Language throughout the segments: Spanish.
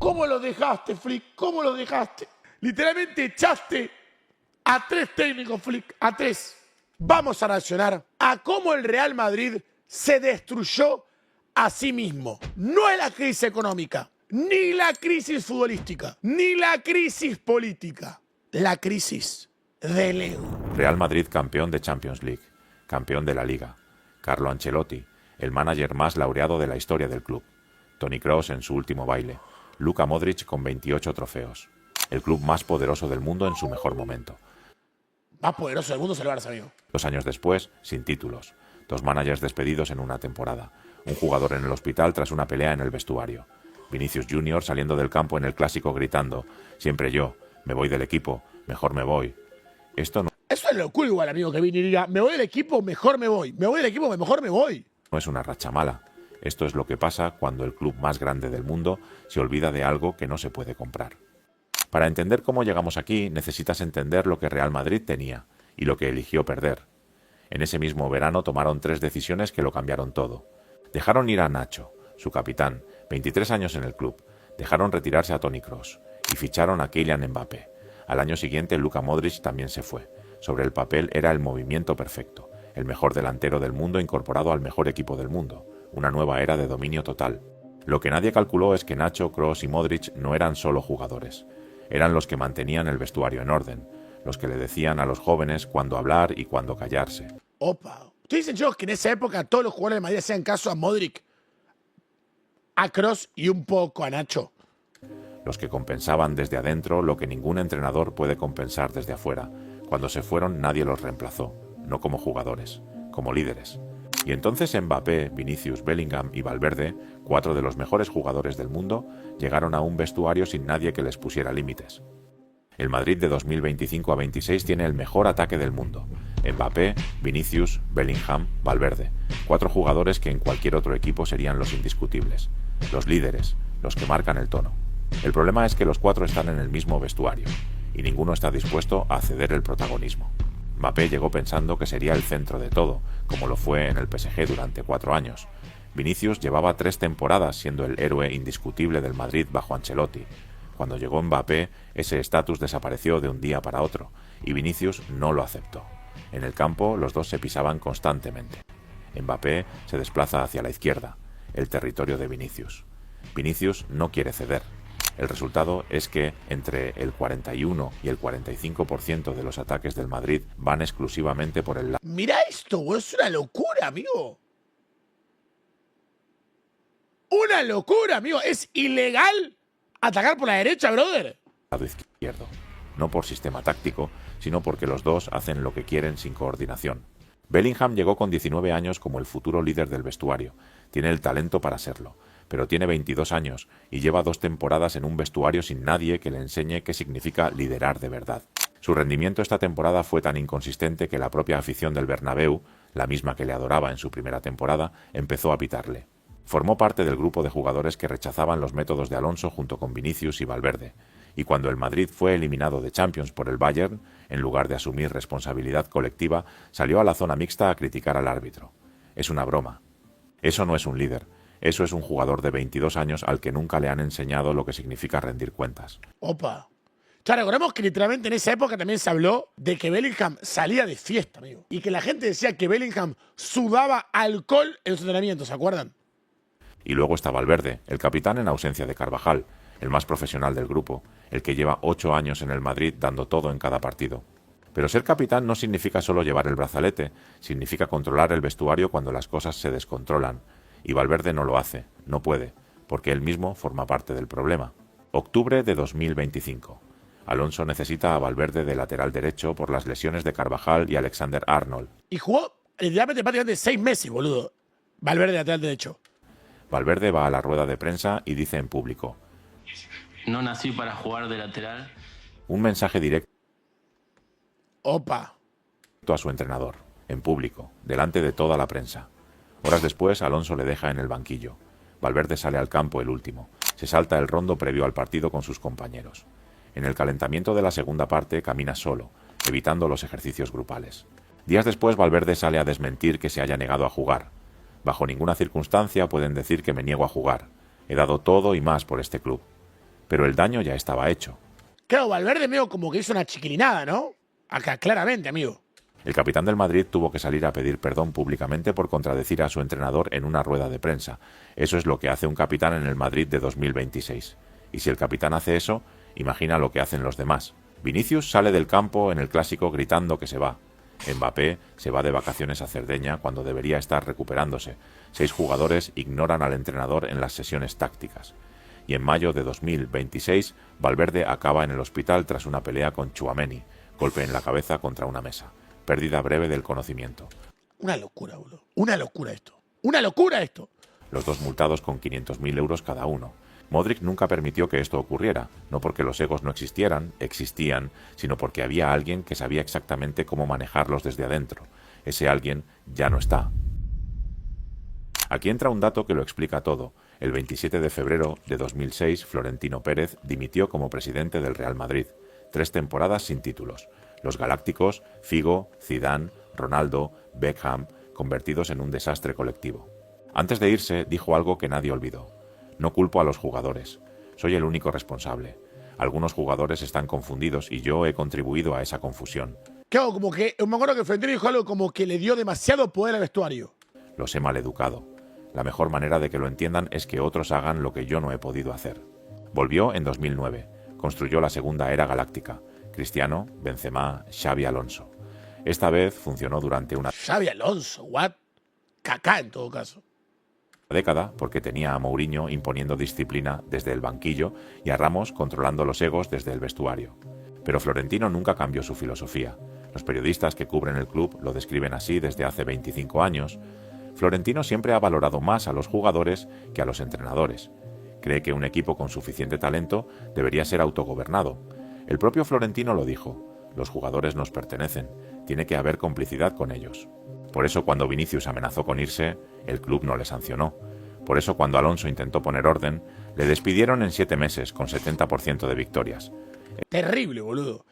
¿Cómo lo dejaste, Flick? ¿Cómo lo dejaste? Literalmente echaste a 3 técnicos, Flick, a 3. Vamos a reaccionar a cómo el Real Madrid se destruyó a sí mismo. No es la crisis económica, ni la crisis futbolística, ni la crisis política. La crisis del ego. Real Madrid campeón de Champions League, campeón de la Liga. Carlo Ancelotti, el manager más laureado de la historia del club. Toni Kroos en su último baile. Luka Modric con 28 trofeos. El club más poderoso del mundo en su mejor momento. Más poderoso del mundo es el Barça, amigo. 2 años después, sin títulos. 2 managers despedidos en una temporada. Un jugador en el hospital tras una pelea en el vestuario. Vinicius Junior saliendo del campo en el Clásico gritando: siempre yo, me voy del equipo, mejor me voy. Esto no Eso es locura igual, amigo, que Vini diga: me voy del equipo, mejor me voy. Me voy del equipo, mejor me voy. no es una racha mala. Esto es lo que pasa cuando el club más grande del mundo se olvida de algo que no se puede comprar. Para entender cómo llegamos aquí, necesitas entender lo que Real Madrid tenía y lo que eligió perder. En ese mismo verano tomaron 3 decisiones que lo cambiaron todo. Dejaron ir a Nacho, su capitán, 23 años en el club. Dejaron retirarse a Toni Kroos y ficharon a Kylian Mbappé. Al año siguiente, Luka Modric también se fue. Sobre el papel era el movimiento perfecto, el mejor delantero del mundo incorporado al mejor equipo del mundo, una nueva era de dominio total. Lo que nadie calculó es que Nacho, Kroos y Modric no eran solo jugadores. Eran los que mantenían el vestuario en orden, los que le decían a los jóvenes cuándo hablar y cuándo callarse. Opa. ¿Ustedes dicen, chicos, que en esa época todos los jugadores de Madrid hacían caso a Modric, a Kroos y un poco a Nacho? Los que compensaban desde adentro lo que ningún entrenador puede compensar desde afuera. Cuando se fueron nadie los reemplazó, no como jugadores, como líderes. Y entonces Mbappé, Vinicius, Bellingham y Valverde, 4 de los mejores jugadores del mundo, llegaron a un vestuario sin nadie que les pusiera límites. El Madrid de 2025 a 26 tiene el mejor ataque del mundo. Mbappé, Vinicius, Bellingham, Valverde. 4 jugadores que en cualquier otro equipo serían los indiscutibles, los líderes, los que marcan el tono. El problema es que los 4 están en el mismo vestuario y ninguno está dispuesto a ceder el protagonismo. Mbappé llegó pensando que sería el centro de todo, como lo fue en el PSG durante 4 años. Vinicius llevaba 3 temporadas siendo el héroe indiscutible del Madrid bajo Ancelotti. Cuando llegó Mbappé, ese estatus desapareció de un día para otro, y Vinicius no lo aceptó. En el campo, los dos se pisaban constantemente. Mbappé se desplaza hacia la izquierda, el territorio de Vinicius. Vinicius no quiere ceder. El resultado es que entre el 41 y el 45% de los ataques del Madrid van exclusivamente por el lado. Mirá esto, güey, es una locura, amigo. Una locura, amigo. Es ilegal atacar por la derecha, brother. Lado izquierdo. No por sistema táctico, sino porque los dos hacen lo que quieren sin coordinación. Bellingham llegó con 19 años como el futuro líder del vestuario. Tiene el talento para serlo, pero tiene 22 años y lleva 2 temporadas en un vestuario sin nadie que le enseñe qué significa liderar de verdad. Su rendimiento esta temporada fue tan inconsistente que la propia afición del Bernabéu, la misma que le adoraba en su primera temporada, empezó a pitarle. Formó parte del grupo de jugadores que rechazaban los métodos de Alonso junto con Vinicius y Valverde, y cuando el Madrid fue eliminado de Champions por el Bayern, en lugar de asumir responsabilidad colectiva, salió a la zona mixta a criticar al árbitro. Es una broma. Eso no es un líder. Eso es un jugador de 22 años al que nunca le han enseñado lo que significa rendir cuentas. Opa. Ya recordemos que literalmente en esa época también se habló de que Bellingham salía de fiesta, amigo. Y que la gente decía que Bellingham sudaba alcohol en los entrenamientos, ¿se acuerdan? Y luego está Valverde, el capitán en ausencia de Carvajal, el más profesional del grupo, el que lleva 8 años en el Madrid dando todo en cada partido. Pero ser capitán no significa solo llevar el brazalete, significa controlar el vestuario cuando las cosas se descontrolan. Y Valverde no lo hace, no puede, porque él mismo forma parte del problema. Octubre de 2025. Alonso necesita a Valverde de lateral derecho por las lesiones de Carvajal y Alexander Arnold. Y jugó literalmente prácticamente 6 meses, boludo. Valverde de lateral derecho. Valverde va a la rueda de prensa y dice en público: no nací para jugar de lateral. Un mensaje directo Opa. a su entrenador, en público, delante de toda la prensa. Horas después, Alonso le deja en el banquillo. Valverde sale al campo el último. Se salta el rondo previo al partido con sus compañeros. En el calentamiento de la segunda parte camina solo, evitando los ejercicios grupales. Días después, Valverde sale a desmentir que se haya negado a jugar. Bajo ninguna circunstancia pueden decir que me niego a jugar. He dado todo y más por este club. pero el daño ya estaba hecho. Claro, Valverde medio como que hizo una chiquilinada, ¿no? Acá, claramente, amigo. El capitán del Madrid tuvo que salir a pedir perdón públicamente por contradecir a su entrenador en una rueda de prensa. Eso es lo que hace un capitán en el Madrid de 2026. Y si el capitán hace eso, imagina lo que hacen los demás. Vinicius sale del campo en el Clásico gritando que se va. Mbappé se va de vacaciones a Cerdeña cuando debería estar recuperándose. 6 jugadores ignoran al entrenador en las sesiones tácticas. Y en mayo de 2026, Valverde acaba en el hospital tras una pelea con Tchouaméni, golpe en la cabeza contra una mesa. Pérdida breve del conocimiento. Una locura, boludo. Una locura esto. ¡Una locura esto! Los dos multados con 500.000 euros cada uno. Modric nunca permitió que esto ocurriera, no porque los egos no existieran, existían, sino porque había alguien que sabía exactamente cómo manejarlos desde adentro. Ese alguien ya no está. Aquí entra un dato que lo explica todo. El 27 de febrero de 2006, Florentino Pérez dimitió como presidente del Real Madrid. 3 temporadas sin títulos. Los galácticos, Figo, Zidane, Ronaldo, Beckham, convertidos en un desastre colectivo. Antes de irse, dijo algo que nadie olvidó. No culpo a los jugadores. Soy el único responsable. Algunos jugadores están confundidos y yo he contribuido a esa confusión. Claro, como que me acuerdo que Florentino dijo algo como que le dio demasiado poder al vestuario. Los he maleducado. La mejor manera de que lo entiendan es que otros hagan lo que yo no he podido hacer. Volvió en 2009. Construyó la segunda era galáctica. Cristiano, Benzema, Xavi Alonso. Esta vez funcionó durante una Xavi Alonso, what? Kaká en todo caso. década porque tenía a Mourinho imponiendo disciplina desde el banquillo y a Ramos controlando los egos desde el vestuario. Pero Florentino nunca cambió su filosofía. Los periodistas que cubren el club lo describen así desde hace 25 años. Florentino siempre ha valorado más a los jugadores que a los entrenadores. Cree que un equipo con suficiente talento debería ser autogobernado. El propio Florentino lo dijo. Los jugadores nos pertenecen. Tiene que haber complicidad con ellos. Por eso cuando Vinicius amenazó con irse, el club no le sancionó. Por eso cuando Alonso intentó poner orden, le despidieron en 7 meses con 70% de victorias. Terrible, boludo.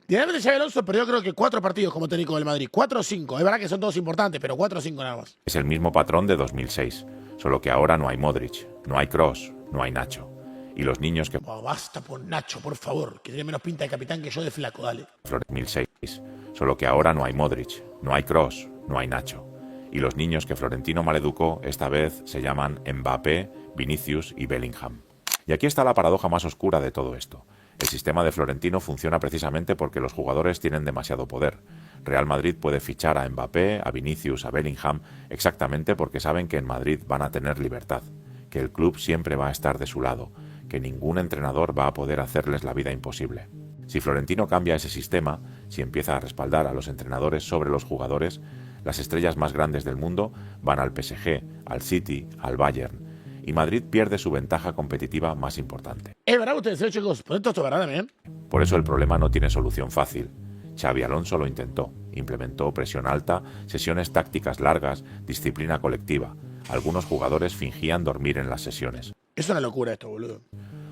Generalmente Xabi Alonso perdió creo que 4 partidos como técnico del Madrid. 4 o 5. Es verdad que son todos importantes, pero 4 o 5 nada más. Es el mismo patrón de 2006, solo que ahora no hay Modric, no hay Kroos, no hay Nacho. Y los niños que... Oh, basta por Nacho, por favor, que tiene menos pinta de capitán que yo de flaco, dale. 2006, solo que ahora no hay Modric, no hay Kroos, no hay Nacho. Y los niños que Florentino maleducó esta vez se llaman Mbappé, Vinicius y Bellingham. Y aquí está la paradoja más oscura de todo esto. El sistema de Florentino funciona precisamente porque los jugadores tienen demasiado poder. Real Madrid puede fichar a Mbappé, a Vinicius, a Bellingham, exactamente porque saben que en Madrid van a tener libertad, que el club siempre va a estar de su lado, que ningún entrenador va a poder hacerles la vida imposible. Si Florentino cambia ese sistema, si empieza a respaldar a los entrenadores sobre los jugadores, las estrellas más grandes del mundo van al PSG, al City, al Bayern, y Madrid pierde su ventaja competitiva más importante. Es verdad, ustedes, chicos, por esto es verdad también. Por eso el problema no tiene solución fácil. Xavi Alonso lo intentó, implementó presión alta, sesiones tácticas largas, disciplina colectiva. Algunos jugadores fingían dormir en las sesiones. Es una locura esto, boludo.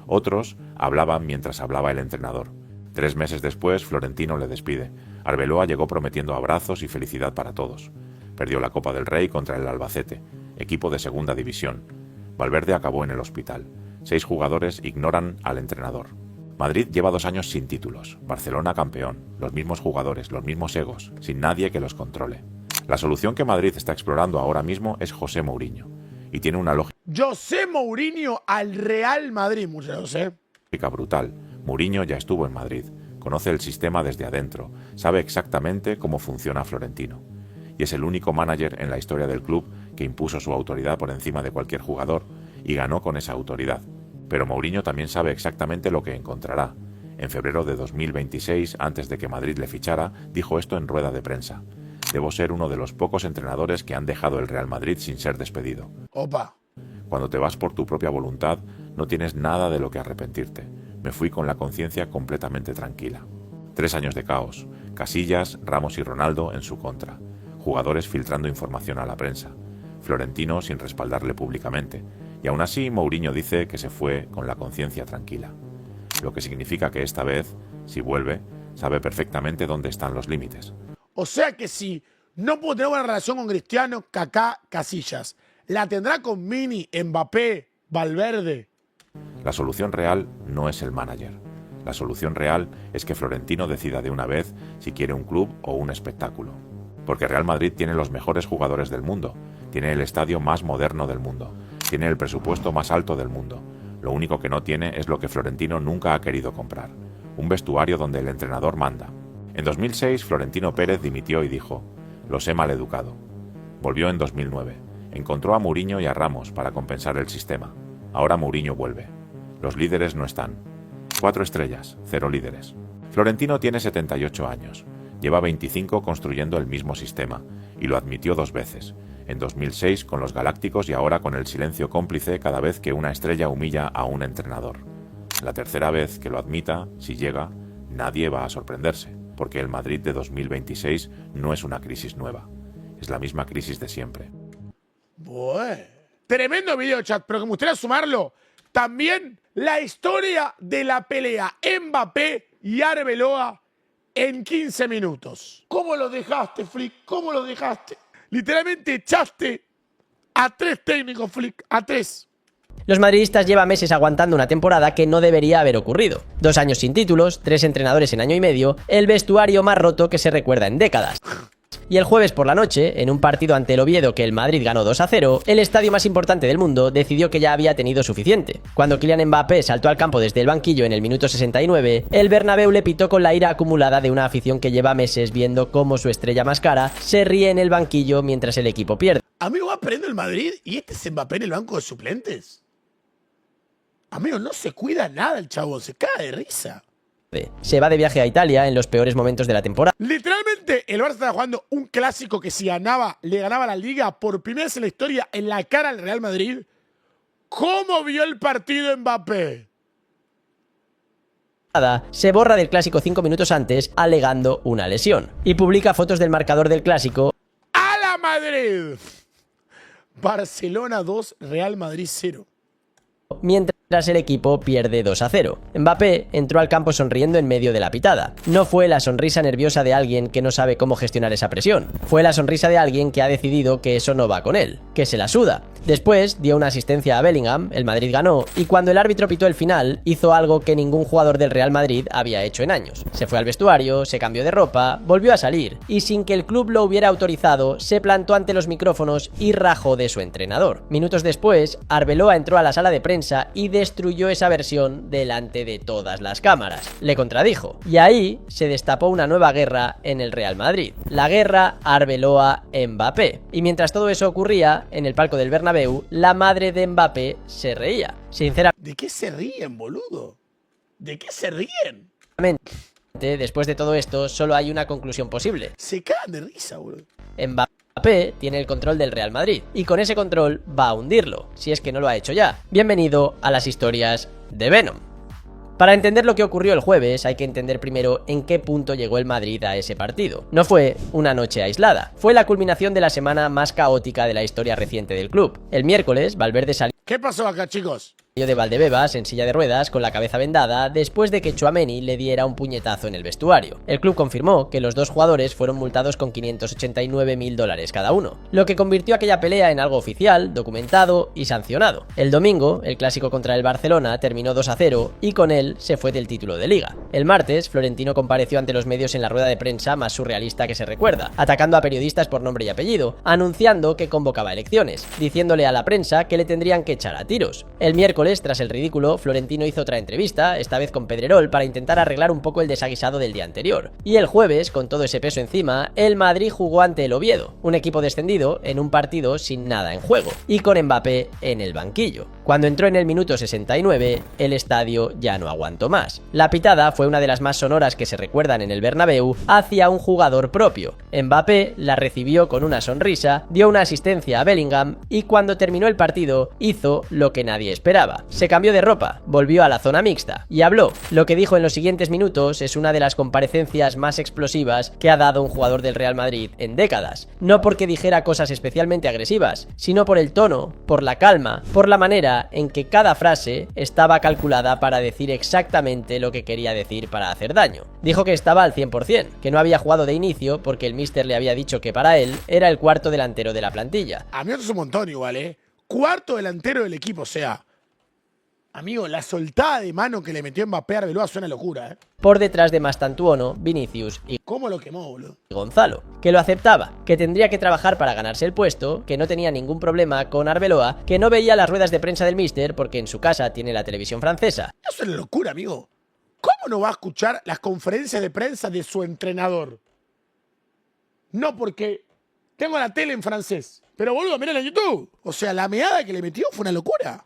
Otros hablaban mientras hablaba el entrenador. 3 meses después, Florentino le despide. Arbeloa llegó prometiendo abrazos y felicidad para todos. Perdió la Copa del Rey contra el Albacete, equipo de segunda división. Valverde acabó en el hospital. 6 jugadores ignoran al entrenador. Madrid lleva 2 años sin títulos. Barcelona campeón. Los mismos jugadores, los mismos egos, sin nadie que los controle. La solución que Madrid está explorando ahora mismo es José Mourinho. Y tiene una José Mourinho al Real Madrid, muchachos, lógica brutal. Mourinho ya estuvo en Madrid. Conoce el sistema desde adentro. Sabe exactamente cómo funciona Florentino. Y es el único manager en la historia del club que impuso su autoridad por encima de cualquier jugador y ganó con esa autoridad. Pero Mourinho también sabe exactamente lo que encontrará. En febrero de 2026, antes de que Madrid le fichara, dijo esto en rueda de prensa. Debo ser uno de los pocos entrenadores que han dejado el Real Madrid sin ser despedido. Opa. Cuando te vas por tu propia voluntad, no tienes nada de lo que arrepentirte. Me fui con la conciencia completamente tranquila. 3 años de caos. Casillas, Ramos y Ronaldo en su contra. Jugadores filtrando información a la prensa. Florentino sin respaldarle públicamente. Y aún así, Mourinho dice que se fue con la conciencia tranquila. Lo que significa que esta vez, si vuelve, sabe perfectamente dónde están los límites. O sea que si no puedo tener una relación con Cristiano, Kaká, Casillas, ¿la tendrá con Mini, Mbappé, Valverde? La solución real no es el manager. La solución real es que Florentino decida de una vez si quiere un club o un espectáculo. Porque Real Madrid tiene los mejores jugadores del mundo, tiene el estadio más moderno del mundo, tiene el presupuesto más alto del mundo. Lo único que no tiene es lo que Florentino nunca ha querido comprar: un vestuario donde el entrenador manda. En 2006, Florentino Pérez dimitió y dijo: «Los he maleducado». Volvió en 2009. Encontró a Mourinho y a Ramos para compensar el sistema. Ahora Mourinho vuelve. Los líderes no están. 4 estrellas, 0 líderes. Florentino tiene 78 años. Lleva 25 construyendo el mismo sistema, y lo admitió 2 veces, en 2006 con los Galácticos y ahora con el silencio cómplice cada vez que una estrella humilla a un entrenador. La tercera vez que lo admita, si llega, nadie va a sorprenderse, porque el Madrid de 2026 no es una crisis nueva, es la misma crisis de siempre. Bueno, tremendo video, chat, pero que me gustaría sumarlo también la historia de la pelea Mbappé y Arbeloa en 15 minutos. ¿Cómo lo dejaste, Flick? ¿Cómo lo dejaste? Literalmente echaste a 3 técnicos, Flick, a 3. Los madridistas llevan meses aguantando una temporada que no debería haber ocurrido. 2 años sin títulos, 3 entrenadores en año y medio, el vestuario más roto que se recuerda en décadas. Y el jueves por la noche, en un partido ante el Oviedo que el Madrid ganó 2-0, el estadio más importante del mundo decidió que ya había tenido suficiente. Cuando Kylian Mbappé saltó al campo desde el banquillo en el minuto 69, el Bernabéu le pitó con la ira acumulada de una afición que lleva meses viendo cómo su estrella más cara se ríe en el banquillo mientras el equipo pierde. Amigo, va perdiendo el Madrid y este es Mbappé en el banco de suplentes. Amigo, no se cuida nada el chavo, se cae de risa. Se va de viaje a Italia en los peores momentos de la temporada. Literalmente, el Barça estaba jugando un clásico que si ganaba, le ganaba la Liga por primera vez en la historia en la cara al Real Madrid. ¿Cómo vio el partido Mbappé? Se borra del clásico 5 minutos antes alegando una lesión y publica fotos del marcador del clásico. ¡A la Madrid! Barcelona 2, Real Madrid 0. Mientras el equipo pierde 2-0. Mbappé entró al campo sonriendo en medio de la pitada. No fue la sonrisa nerviosa de alguien que no sabe cómo gestionar esa presión. Fue la sonrisa de alguien que ha decidido que eso no va con él, que se la suda. Después dio una asistencia a Bellingham, el Madrid ganó, y cuando el árbitro pitó el final, hizo algo que ningún jugador del Real Madrid había hecho en años. Se fue al vestuario, se cambió de ropa, volvió a salir, y sin que el club lo hubiera autorizado, se plantó ante los micrófonos y rajó de su entrenador. Minutos después, Arbeloa entró a la sala de prensa y destruyó esa versión delante de todas las cámaras. Le contradijo, y ahí se destapó una nueva guerra en el Real Madrid. La guerra Arbeloa-Mbappé. Y mientras todo eso ocurría, en el palco del Bernabéu, la madre de Mbappé se reía. Sinceramente, ¿de qué se ríen, boludo? ¿De qué se ríen? después de todo esto, solo hay una conclusión posible. Se cagan de risa, boludo. Mbappé tiene el control del Real Madrid, y con ese control va a hundirlo, si es que no lo ha hecho ya. Bienvenido a las historias de Venom. Para entender lo que ocurrió el jueves, hay que entender primero en qué punto llegó el Madrid a ese partido. No fue una noche aislada, fue la culminación de la semana más caótica de la historia reciente del club. El miércoles, Valverde salió ¿Qué pasó acá, chicos? de Valdebebas en silla de ruedas con la cabeza vendada después de que Tchouaméni le diera un puñetazo en el vestuario. El club confirmó que los 2 jugadores fueron multados con $589.000 cada uno, lo que convirtió aquella pelea en algo oficial, documentado y sancionado. El domingo, el clásico contra el Barcelona terminó 2-0 y con él se fue del título de Liga. El martes, Florentino compareció ante los medios en la rueda de prensa más surrealista que se recuerda, atacando a periodistas por nombre y apellido, anunciando que convocaba elecciones, diciéndole a la prensa que le tendrían que echar a tiros. El miércoles, tras el ridículo, Florentino hizo otra entrevista, esta vez con Pedrerol, para intentar arreglar un poco el desaguisado del día anterior. Y el jueves, con todo ese peso encima, el Madrid jugó ante el Oviedo, un equipo descendido en un partido sin nada en juego, y con Mbappé en el banquillo. Cuando entró en el minuto 69, el estadio ya no aguantó más. La pitada fue una de las más sonoras que se recuerdan en el Bernabéu hacia un jugador propio. Mbappé la recibió con una sonrisa, dio una asistencia a Bellingham y cuando terminó el partido hizo lo que nadie esperaba. Se cambió de ropa, volvió a la zona mixta y habló. Lo que dijo en los siguientes minutos es una de las comparecencias más explosivas que ha dado un jugador del Real Madrid en décadas. No porque dijera cosas especialmente agresivas, sino por el tono, por la calma, por la manera en que cada frase estaba calculada para decir exactamente lo que quería decir para hacer daño. Dijo que estaba al 100%, que no había jugado de inicio porque el míster le había dicho que para él era el cuarto delantero de la plantilla. A mí esto es un montón igual, ¿eh? Cuarto delantero del equipo, o sea... Amigo, la soltada de mano que le metió Mbappé a Arbeloa suena locura, ¿eh? Por detrás de Mastantuono, Vinicius y ¿Cómo lo quemó, boludo? Gonzalo, que lo aceptaba, que tendría que trabajar para ganarse el puesto, que no tenía ningún problema con Arbeloa, que no veía las ruedas de prensa del míster porque en su casa tiene la televisión francesa. Eso es una locura, amigo. ¿Cómo no va a escuchar las conferencias de prensa de su entrenador? No, porque tengo la tele en francés. Pero, boludo, mirá en YouTube. O sea, la meada que le metió fue una locura.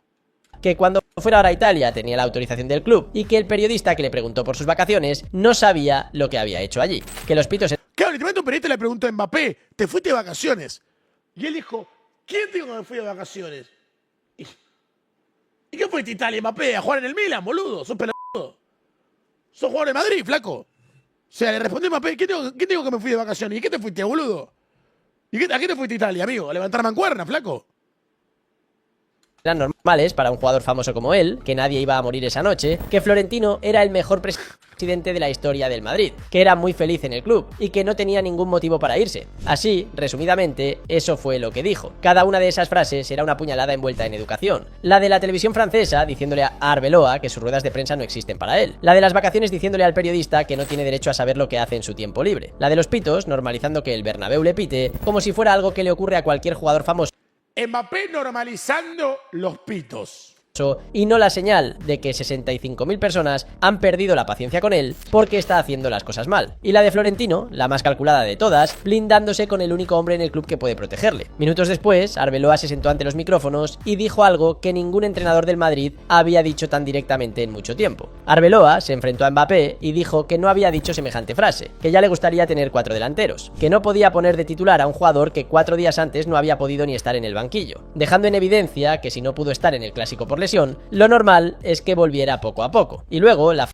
Que cuando fuera ahora a Italia tenía la autorización del club y que el periodista que le preguntó por sus vacaciones no sabía lo que había hecho allí. Que los pitos... Claro, literalmente un periodista le preguntó a Mbappé, ¿te fuiste de vacaciones? Y él dijo, ¿quién dijo que me fui de vacaciones? ¿Y qué fuiste a Italia, Mbappé? ¿A jugar en el Milan, boludo? ¿Sos pelotudo? ¿Sos jugador de Madrid, flaco? O sea, le respondió Mbappé, ¿quién dijo que me fui de vacaciones? ¿Y qué te fuiste, boludo? ¿A qué te fuiste a Italia, amigo? ¿A levantar mancuerna, flaco? eran normales para un jugador famoso como él, que nadie iba a morir esa noche, que Florentino era el mejor presidente de la historia del Madrid, que era muy feliz en el club y que no tenía ningún motivo para irse. Así, resumidamente, eso fue lo que dijo. Cada una de esas frases era una puñalada envuelta en educación. La de la televisión francesa diciéndole a Arbeloa que sus ruedas de prensa no existen para él. La de las vacaciones diciéndole al periodista que no tiene derecho a saber lo que hace en su tiempo libre. La de los pitos normalizando que el Bernabéu le pite como si fuera algo que le ocurre a cualquier jugador famoso. Mbappé normalizando los pitos. Y no la señal de que 65.000 personas han perdido la paciencia con él porque está haciendo las cosas mal. Y la de Florentino, la más calculada de todas, blindándose con el único hombre en el club que puede protegerle. Minutos después, Arbeloa se sentó ante los micrófonos y dijo algo que ningún entrenador del Madrid había dicho tan directamente en mucho tiempo. Arbeloa se enfrentó a Mbappé y dijo que no había dicho semejante frase, que ya le gustaría tener 4 delanteros, que no podía poner de titular a un jugador que 4 días antes no había podido ni estar en el banquillo, dejando en evidencia que si no pudo estar en el Clásico por lesión, lo normal es que volviera poco a poco. Y luego la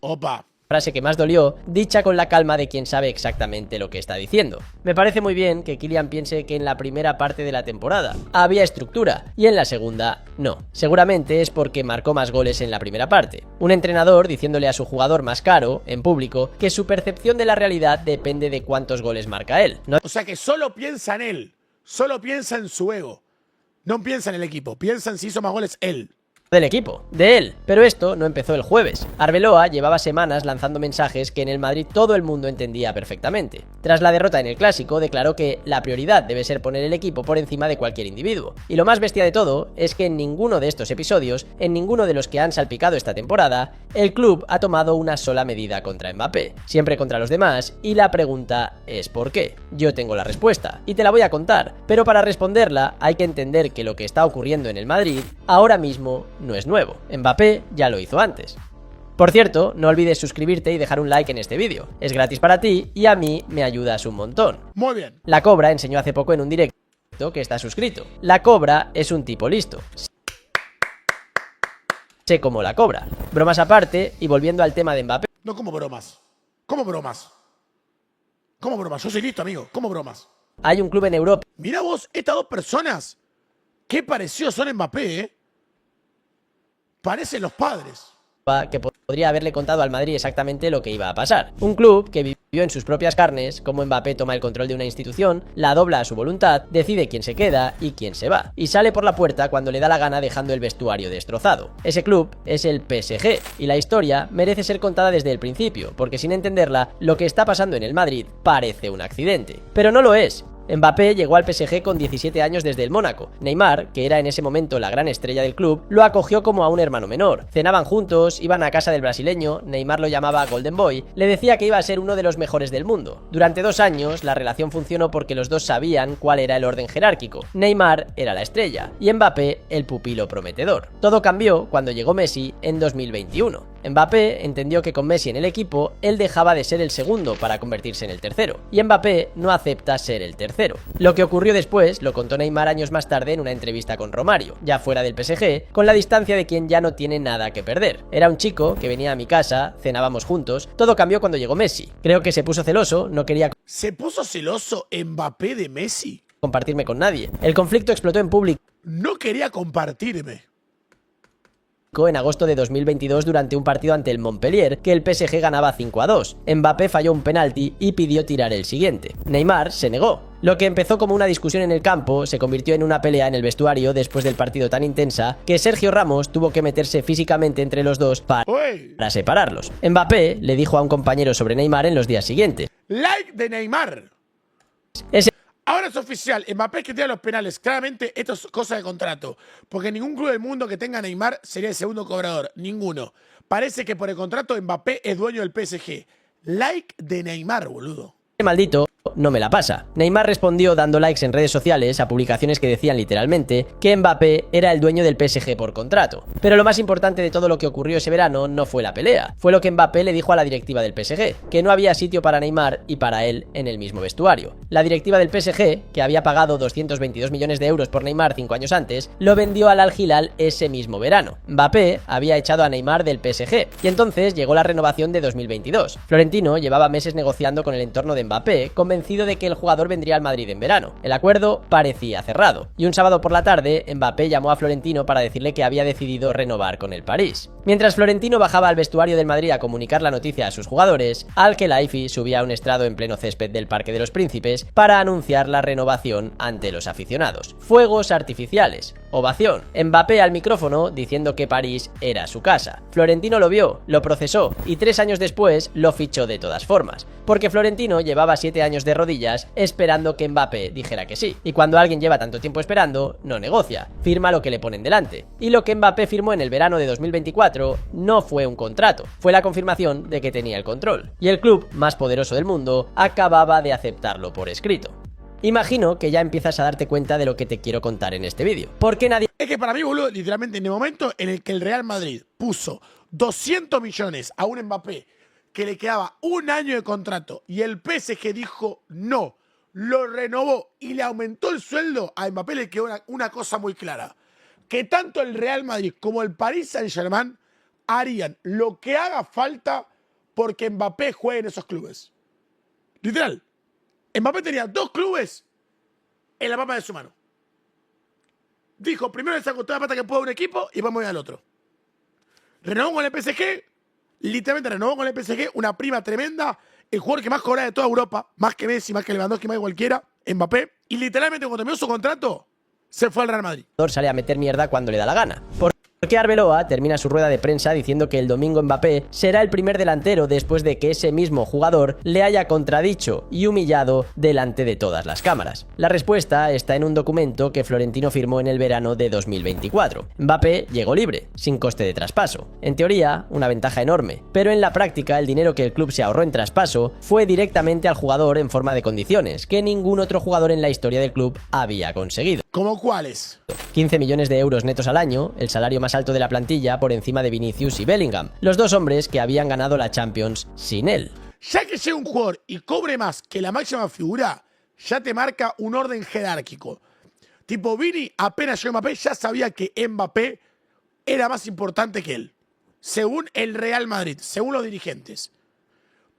frase que más dolió, dicha con la calma de quien sabe exactamente lo que está diciendo. Me parece muy bien que Kylian piense que en la primera parte de la temporada había estructura y en la segunda no. Seguramente es porque marcó más goles en la primera parte. Un entrenador diciéndole a su jugador más caro, en público, que su percepción de la realidad depende de cuántos goles marca él. O sea que solo piensa en él, solo piensa en su ego. No piensa en el equipo, piensa en si hizo más goles él. Del equipo, de él. Pero esto no empezó el jueves. Arbeloa llevaba semanas lanzando mensajes que en el Madrid todo el mundo entendía perfectamente. Tras la derrota en el Clásico, declaró que la prioridad debe ser poner el equipo por encima de cualquier individuo. Y lo más bestia de todo es que en ninguno de estos episodios, en ninguno de los que han salpicado esta temporada, el club ha tomado una sola medida contra Mbappé, siempre contra los demás, y la pregunta es ¿por qué? Yo tengo la respuesta, y te la voy a contar, pero para responderla hay que entender que lo que está ocurriendo en el Madrid ahora mismo no es nuevo. Mbappé ya lo hizo antes. Por cierto, no olvides suscribirte y dejar un like en este vídeo. Es gratis para ti y a mí me ayudas un montón. Muy bien. La Cobra enseñó hace poco en un directo que está suscrito. La Cobra es un tipo listo. Sé como la Cobra. Bromas aparte y volviendo al tema de Mbappé. No, como bromas. ¿Cómo bromas? ¿Cómo bromas? Yo soy listo, amigo. ¿Cómo bromas? Hay un club en Europa. Mira vos, estas dos personas. Qué parecidos son Mbappé, ¿eh? Parecen los padres. Que podría haberle contado al Madrid exactamente lo que iba a pasar. Un club que vivió en sus propias carnes, como Mbappé toma el control de una institución, la dobla a su voluntad, decide quién se queda y quién se va. Y sale por la puerta cuando le da la gana dejando el vestuario destrozado. Ese club es el PSG, y la historia merece ser contada desde el principio, porque sin entenderla, lo que está pasando en el Madrid parece un accidente. Pero no lo es. Mbappé llegó al PSG con 17 años desde el Mónaco. Neymar, que era en ese momento la gran estrella del club, lo acogió como a un hermano menor. Cenaban juntos, iban a casa del brasileño, Neymar lo llamaba Golden Boy, le decía que iba a ser uno de los mejores del mundo. Durante 2 años, la relación funcionó porque los dos sabían cuál era el orden jerárquico. Neymar era la estrella y Mbappé el pupilo prometedor. Todo cambió cuando llegó Messi en 2021. Mbappé entendió que con Messi en el equipo, él dejaba de ser el segundo para convertirse en el tercero. Y Mbappé no acepta ser el tercero. Lo que ocurrió después lo contó Neymar años más tarde en una entrevista con Romario, ya fuera del PSG, con la distancia de quien ya no tiene nada que perder. Era un chico que venía a mi casa, cenábamos juntos, todo cambió cuando llegó Messi. Creo que se puso celoso, no quería... ¿Se puso celoso Mbappé de Messi? ...compartirme con nadie. El conflicto explotó en público. No quería compartirme. En agosto de 2022 durante un partido ante el Montpellier, que el PSG ganaba 5-2. Mbappé falló un penalti y pidió tirar el siguiente. Neymar se negó. Lo que empezó como una discusión en el campo se convirtió en una pelea en el vestuario después del partido tan intensa que Sergio Ramos tuvo que meterse físicamente entre los dos para separarlos. Mbappé le dijo a un compañero sobre Neymar en los días siguientes: Like de Neymar. Ahora es oficial, Mbappé que tira los penales. Claramente esto es cosa de contrato, porque ningún club del mundo que tenga a Neymar sería el segundo cobrador. Ninguno. Parece que por el contrato Mbappé es dueño del PSG. Like de Neymar, boludo. Maldito no me la pasa. Neymar respondió dando likes en redes sociales a publicaciones que decían literalmente que Mbappé era el dueño del PSG por contrato. Pero lo más importante de todo lo que ocurrió ese verano no fue la pelea, fue lo que Mbappé le dijo a la directiva del PSG, que no había sitio para Neymar y para él en el mismo vestuario. La directiva del PSG, que había pagado 222 millones de euros por Neymar 5 años antes, lo vendió al Al Hilal ese mismo verano. Mbappé había echado a Neymar del PSG y entonces llegó la renovación de 2022. Florentino llevaba meses negociando con el entorno de Mbappé, convencido de que el jugador vendría al Madrid en verano. El acuerdo parecía cerrado, y un sábado por la tarde, Mbappé llamó a Florentino para decirle que había decidido renovar con el París. Mientras Florentino bajaba al vestuario del Madrid a comunicar la noticia a sus jugadores, Al-Khelaifi subía a un estrado en pleno césped del Parque de los Príncipes para anunciar la renovación ante los aficionados. Fuegos artificiales, ovación, Mbappé al micrófono diciendo que París era su casa. Florentino lo vio, lo procesó y 3 años después lo fichó de todas formas, porque Florentino llevaba 7 años de rodillas esperando que Mbappé dijera que sí. Y cuando alguien lleva tanto tiempo esperando, no negocia, firma lo que le ponen delante. Y lo que Mbappé firmó en el verano de 2024 no fue un contrato, fue la confirmación de que tenía el control. Y el club más poderoso del mundo acababa de aceptarlo por escrito. Imagino que ya empiezas a darte cuenta de lo que te quiero contar en este vídeo. ¿Por qué nadie...? Es que para mí, boludo, literalmente en el momento en el que el Real Madrid puso 200 millones a un Mbappé que le quedaba un año de contrato y el PSG dijo no, lo renovó y le aumentó el sueldo, a Mbappé le quedó una cosa muy clara. Que tanto el Real Madrid como el Paris Saint-Germain harían lo que haga falta porque Mbappé juegue en esos clubes. Literal. Mbappé tenía 2 clubes en la palma de su mano. Dijo, primero le saco toda la plata que puedo a un equipo y vamos a ir al otro. Renovó con el PSG, literalmente renovó con el PSG, una prima tremenda, el jugador que más cobra de toda Europa, más que Messi, más que Lewandowski, más que cualquiera, Mbappé. Y literalmente cuando terminó su contrato, se fue al Real Madrid. Sale a meter mierda cuando le da la gana. Porque Arbeloa termina su rueda de prensa diciendo que el domingo Mbappé será el primer delantero después de que ese mismo jugador le haya contradicho y humillado delante de todas las cámaras. La respuesta está en un documento que Florentino firmó en el verano de 2024. Mbappé llegó libre, sin coste de traspaso. En teoría, una ventaja enorme, pero en la práctica el dinero que el club se ahorró en traspaso fue directamente al jugador en forma de condiciones, que ningún otro jugador en la historia del club había conseguido. ¿Cómo cuáles? 15 millones de euros netos al año, el salario más alto de la plantilla por encima de Vinicius y Bellingham, los dos hombres que habían ganado la Champions sin él. Ya que sea un jugador y cobre más que la máxima figura, ya te marca un orden jerárquico. Tipo, Vini apenas llegó Mbappé, ya sabía que Mbappé era más importante que él. Según el Real Madrid, según los dirigentes.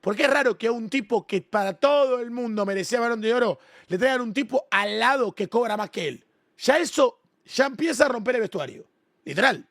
Porque es raro que a un tipo que para todo el mundo merecía Balón de Oro, le traigan un tipo al lado que cobra más que él. Ya eso, ya empieza a romper el vestuario. Literal.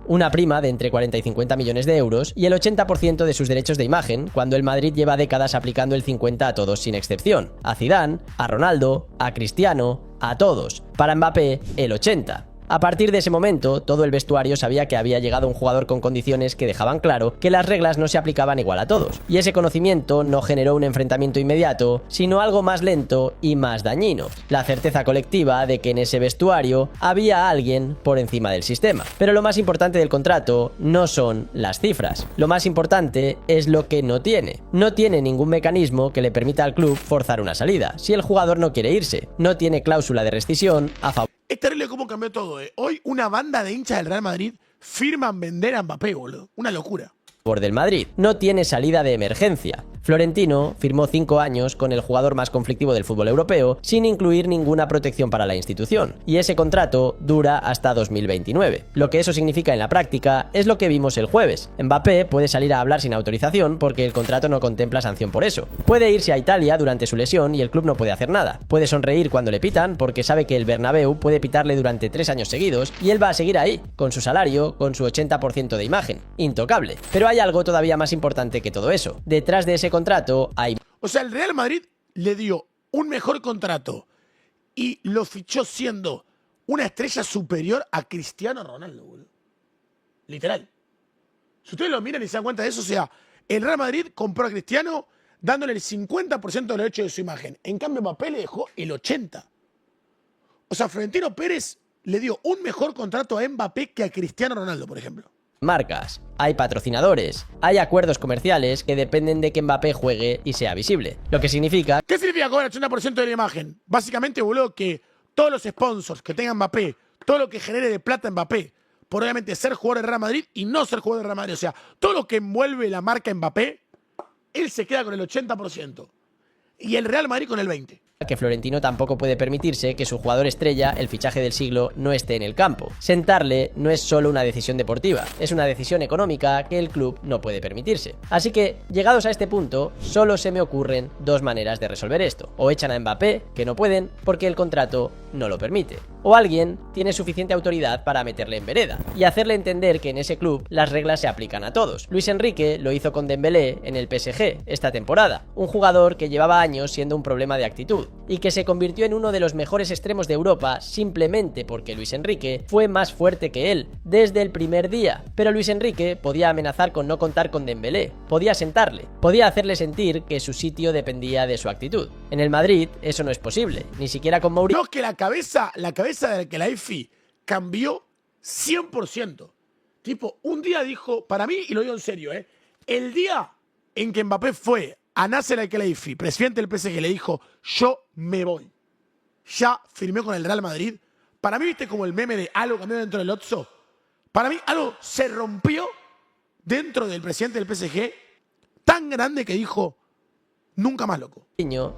Una prima de entre 40 y 50 millones de euros y el 80% de sus derechos de imagen, cuando el Madrid lleva décadas aplicando el 50 a todos sin excepción. A Zidane, a Ronaldo, a Cristiano, a todos. Para Mbappé, el 80%. A partir de ese momento, todo el vestuario sabía que había llegado un jugador con condiciones que dejaban claro que las reglas no se aplicaban igual a todos. Y ese conocimiento no generó un enfrentamiento inmediato, sino algo más lento y más dañino. La certeza colectiva de que en ese vestuario había alguien por encima del sistema. Pero lo más importante del contrato no son las cifras. Lo más importante es lo que no tiene. No tiene ningún mecanismo que le permita al club forzar una salida, si el jugador no quiere irse. No tiene cláusula de rescisión a favor. Es terrible cómo cambió todo, eh. Hoy una banda de hinchas del Real Madrid firman vender a Mbappé, boludo. Una locura. Del Madrid. No tiene salida de emergencia. Florentino firmó 5 años con el jugador más conflictivo del fútbol europeo sin incluir ninguna protección para la institución, y ese contrato dura hasta 2029. Lo que eso significa en la práctica es lo que vimos el jueves. Mbappé puede salir a hablar sin autorización porque el contrato no contempla sanción por eso. Puede irse a Italia durante su lesión y el club no puede hacer nada. Puede sonreír cuando le pitan porque sabe que el Bernabéu puede pitarle durante 3 años seguidos y él va a seguir ahí, con su salario, con su 80% de imagen. Intocable. Pero hay algo todavía más importante que todo eso. Detrás de ese contrato hay... O sea, el Real Madrid le dio un mejor contrato y lo fichó siendo una estrella superior a Cristiano Ronaldo, boludo. Literal. Si ustedes lo miran y se dan cuenta de eso, o sea, el Real Madrid compró a Cristiano dándole el 50% de los derechos de su imagen. En cambio, Mbappé le dejó el 80%. O sea, Florentino Pérez le dio un mejor contrato a Mbappé que a Cristiano Ronaldo, por ejemplo. Marcas, hay patrocinadores, hay acuerdos comerciales que dependen de que Mbappé juegue y sea visible. Lo que significa... ¿Qué significa cobrar el 80% de la imagen? Básicamente, boludo, que todos los sponsors que tengan Mbappé, todo lo que genere de plata Mbappé, por obviamente ser jugador de Real Madrid y no ser jugador de Real Madrid, o sea, todo lo que envuelve la marca Mbappé, él se queda con el 80% y el Real Madrid con el 20%. Que Florentino tampoco puede permitirse que su jugador estrella, el fichaje del siglo, no esté en el campo. Sentarle no es solo una decisión deportiva, es una decisión económica que el club no puede permitirse. Así que, llegados a este punto, solo se me ocurren dos maneras de resolver esto. O echan a Mbappé, que no pueden, porque el contrato no lo permite. O alguien tiene suficiente autoridad para meterle en vereda y hacerle entender que en ese club las reglas se aplican a todos. Luis Enrique lo hizo con Dembélé en el PSG esta temporada, un jugador que llevaba años siendo un problema de actitud y que se convirtió en uno de los mejores extremos de Europa simplemente porque Luis Enrique fue más fuerte que él desde el primer día. Pero Luis Enrique podía amenazar con no contar con Dembélé, podía sentarle, podía hacerle sentir que su sitio dependía de su actitud. En el Madrid eso no es posible, ni siquiera con Mourinho. No, que la cabeza de que la EFI cambió 100%. Tipo, un día dijo, para mí, y lo digo en serio, el día en que Mbappé fue a Nasser Al-Khelaifi, presidente del PSG, le dijo, yo me voy. Ya firmé con el Real Madrid. Para mí, viste como el meme de algo cambió dentro del Otso. Para mí, algo se rompió dentro del presidente del PSG tan grande que dijo, nunca más, loco.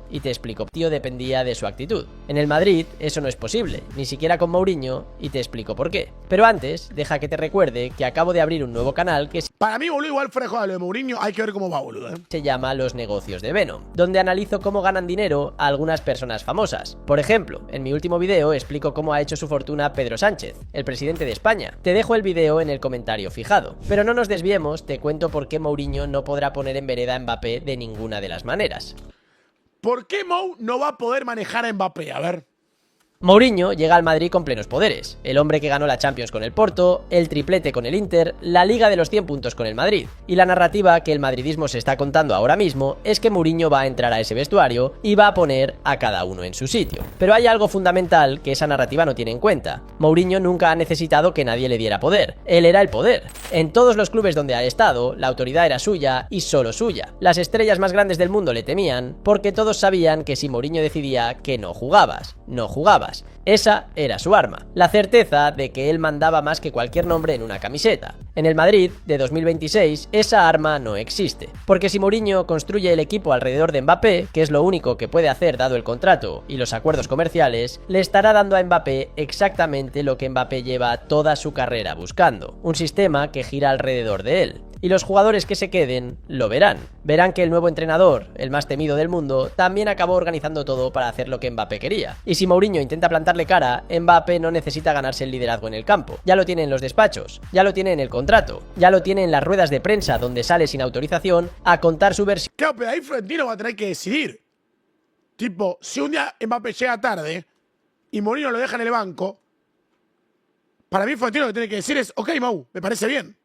Y te explico, tío, dependía de su actitud. En el Madrid eso no es posible, ni siquiera con Mourinho, y te explico por qué. Pero antes, deja que te recuerde que acabo de abrir un nuevo canal que para mí, boludo, igual fuera de joda lo de Mourinho, hay que ver cómo va, boludo. Se llama Los Negocios de Venom, donde analizo cómo ganan dinero a algunas personas famosas. Por ejemplo, en mi último video explico cómo ha hecho su fortuna Pedro Sánchez, el presidente de España. Te dejo el video en el comentario fijado. Pero no nos desviemos, te cuento por qué Mourinho no podrá poner en vereda a Mbappé de ninguna de las maneras. ¿Por qué Mou no va a poder manejar a Mbappé? A ver. Mourinho llega al Madrid con plenos poderes, el hombre que ganó la Champions con el Porto, el triplete con el Inter, la Liga de los 100 puntos con el Madrid, y la narrativa que el madridismo se está contando ahora mismo es que Mourinho va a entrar a ese vestuario y va a poner a cada uno en su sitio. Pero hay algo fundamental que esa narrativa no tiene en cuenta. Mourinho nunca ha necesitado que nadie le diera poder, él era el poder. En todos los clubes donde ha estado, la autoridad era suya y solo suya. Las estrellas más grandes del mundo le temían porque todos sabían que si Mourinho decidía que no jugabas, no jugabas. Esa era su arma, la certeza de que él mandaba más que cualquier nombre en una camiseta. En el Madrid de 2026 esa arma no existe, porque si Mourinho construye el equipo alrededor de Mbappé, que es lo único que puede hacer dado el contrato y los acuerdos comerciales, le estará dando a Mbappé exactamente lo que Mbappé lleva toda su carrera buscando, un sistema que gira alrededor de él. Y los jugadores que se queden lo verán. Verán que el nuevo entrenador, el más temido del mundo, también acabó organizando todo para hacer lo que Mbappé quería. Y si Mourinho intenta plantarle cara, Mbappé no necesita ganarse el liderazgo en el campo. Ya lo tiene en los despachos, ya lo tiene en el contrato, ya lo tiene en las ruedas de prensa donde sale sin autorización a contar su versión. Claro, pero ahí Florentino va a tener que decidir. Tipo, si un día Mbappé llega tarde y Mourinho lo deja en el banco, para mí Florentino lo que tiene que decir es, ok, Mou, me parece bien.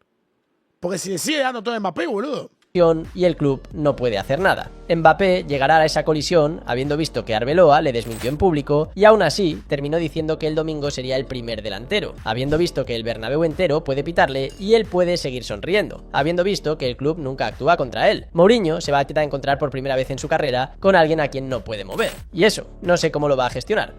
Porque si decide dando todo a Mbappé, boludo. Y el club no puede hacer nada. Mbappé llegará a esa colisión habiendo visto que Arbeloa le desmintió en público y aún así terminó diciendo que el domingo sería el primer delantero, habiendo visto que el Bernabéu entero puede pitarle y él puede seguir sonriendo, habiendo visto que el club nunca actúa contra él. Mourinho se va a encontrar por primera vez en su carrera con alguien a quien no puede mover. Y eso, no sé cómo lo va a gestionar.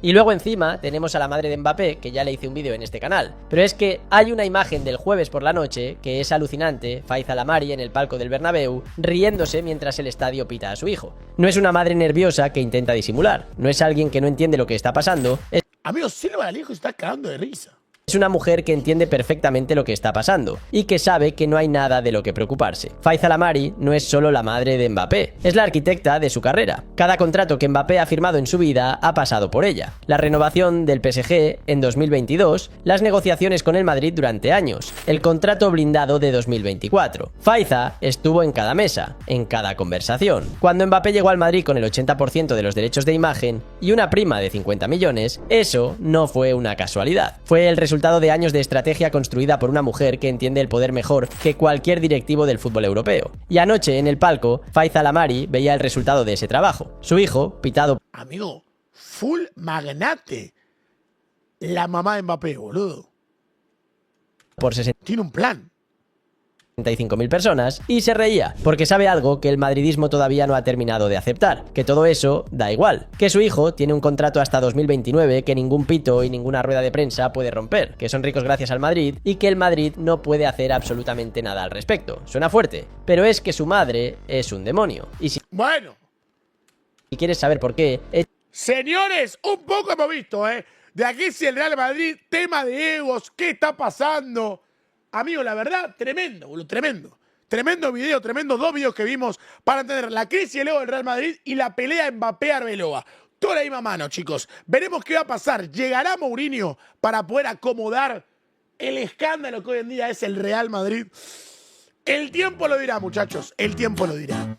Y luego encima tenemos a la madre de Mbappé, que ya le hice un vídeo en este canal. Pero es que hay una imagen del jueves por la noche que es alucinante, Faiza Lamari en el palco del Bernabéu, riéndose mientras el estadio pita a su hijo. No es una madre nerviosa que intenta disimular, no es alguien que no entiende lo que está pasando. Amigo, Silva al hijo se está cagando de risa. Es Es una mujer que entiende perfectamente lo que está pasando y que sabe que no hay nada de lo que preocuparse. Faiza Lamari no es solo la madre de Mbappé, es la arquitecta de su carrera. Cada contrato que Mbappé ha firmado en su vida ha pasado por ella. La renovación del PSG en 2022, las negociaciones con el Madrid durante años, el contrato blindado de 2024. Faiza estuvo en cada mesa, en cada conversación. Cuando Mbappé llegó al Madrid con el 80% de los derechos de imagen y una prima de 50 millones, eso no fue una casualidad. Fue el resultado de años de estrategia construida por una mujer que entiende el poder mejor que cualquier directivo del fútbol europeo. Y anoche, en el palco, Faiza Lamari veía el resultado de ese trabajo. Su hijo, pitado Amigo, full magnate. La mamá de Mbappé, boludo. por Tiene un plan. 65.000 personas y se reía, porque sabe algo que el madridismo todavía no ha terminado de aceptar, que todo eso da igual, que su hijo tiene un contrato hasta 2029 que ningún pito y ninguna rueda de prensa puede romper, que son ricos gracias al Madrid y que el Madrid no puede hacer absolutamente nada al respecto. Suena fuerte, pero es que su madre es un demonio. Y si Bueno, quieres saber por qué, señores, un poco hemos visto, ¿eh? De aquí si el Real Madrid, tema de egos, ¿qué está pasando? Amigo, la verdad, tremendo, boludo, tremendo. Tremendo video, tremendo 2 videos que vimos para entender la crisis y el ego del Real Madrid y la pelea Mbappé-Arbeloa. Toda la misma mano, chicos. Veremos qué va a pasar. ¿Llegará Mourinho para poder acomodar el escándalo que hoy en día es el Real Madrid? El tiempo lo dirá, muchachos. El tiempo lo dirá.